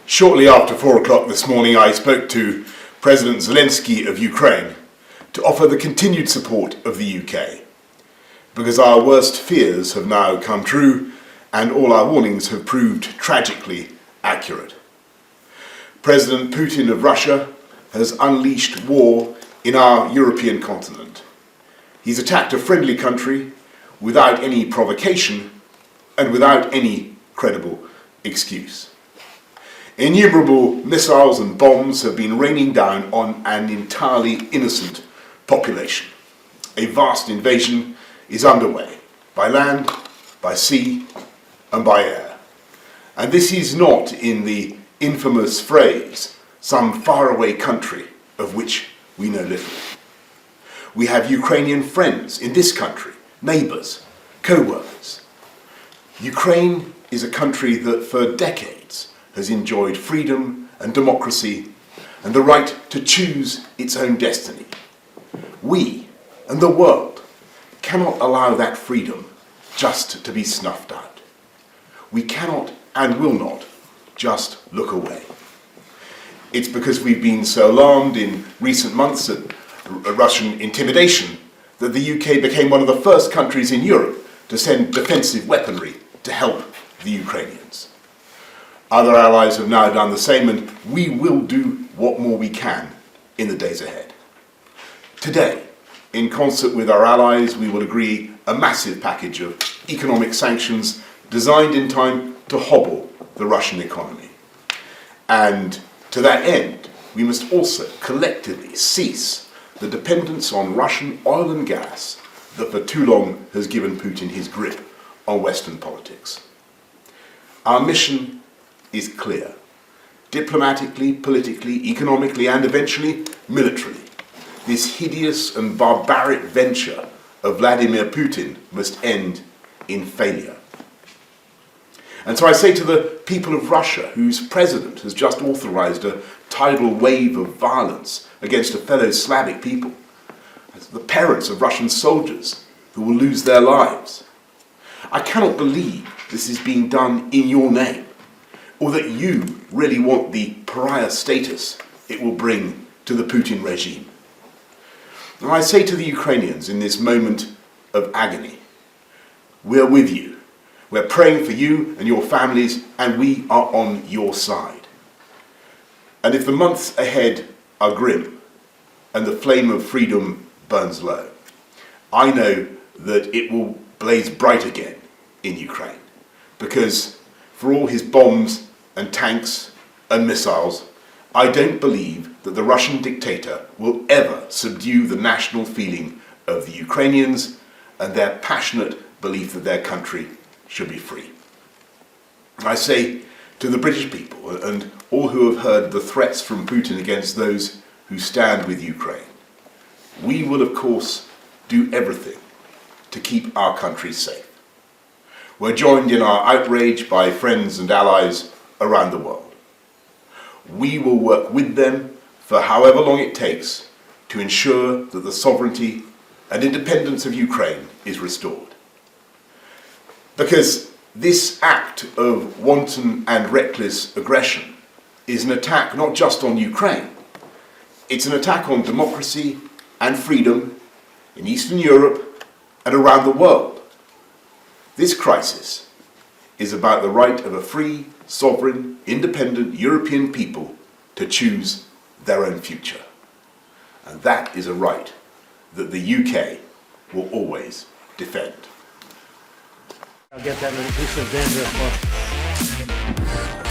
Shortly after 4 o'clock this morning, I spoke to President Zelensky of Ukraine to offer the continued support of the UK, because our worst fears have now come true and all our warnings have proved tragically accurate. President Putin of Russia has unleashed war in our European continent. He's attacked a friendly country without any provocation and without any credible excuse. Innumerable missiles and bombs have been raining down on an entirely innocent population. A vast invasion is underway, by land, by sea, and by air. And this is not in the infamous phrase, some faraway country of which we know little. We have Ukrainian friends in this country, neighbours, co-workers. Ukraine is a country that for decades has enjoyed freedom and democracy and the right to choose its own destiny. We and the world cannot allow that freedom just to be snuffed out. We cannot and will not just look away. It's because we've been so alarmed in recent months at Russian intimidation that the UK became one of the first countries in Europe to send defensive weaponry to help the Ukrainians. Other allies have now done the same, and we will do what more we can in the days ahead. Today, in concert with our allies, we will agree a massive package of economic sanctions designed in time to hobble the Russian economy. And to that end, we must also collectively cease the dependence on Russian oil and gas that for too long has given Putin his grip on Western politics. Our mission is clear. Diplomatically, politically, economically, and eventually militarily, this hideous and barbaric venture of Vladimir Putin must end in failure. And so I say to the people of Russia, whose president has just authorized a tidal wave of violence against a fellow Slavic people, the parents of Russian soldiers who will lose their lives, I cannot believe this is being done in your name, or that you really want the pariah status it will bring to the Putin regime. And I say to the Ukrainians in this moment of agony, we're with you. We're praying for you and your families, and we are on your side. And if the months ahead are grim and the flame of freedom burns low, I know that it will blaze bright again in Ukraine, because for all his bombs and tanks and missiles, I don't believe that the Russian dictator will ever subdue the national feeling of the Ukrainians and their passionate belief that their country should be free. I say to the British people and all who have heard the threats from Putin against those who stand with Ukraine, we will of course do everything to keep our country safe. We're joined in our outrage by friends and allies around the world. We will work with them for however long it takes to ensure that the sovereignty and independence of Ukraine is restored. Because this act of wanton and reckless aggression is an attack not just on Ukraine, it's an attack on democracy and freedom in Eastern Europe and around the world. This crisis is about the right of a free, sovereign, independent European people to choose their own future. And that is a right that the UK will always defend. I'll get that little piece of dandruff off.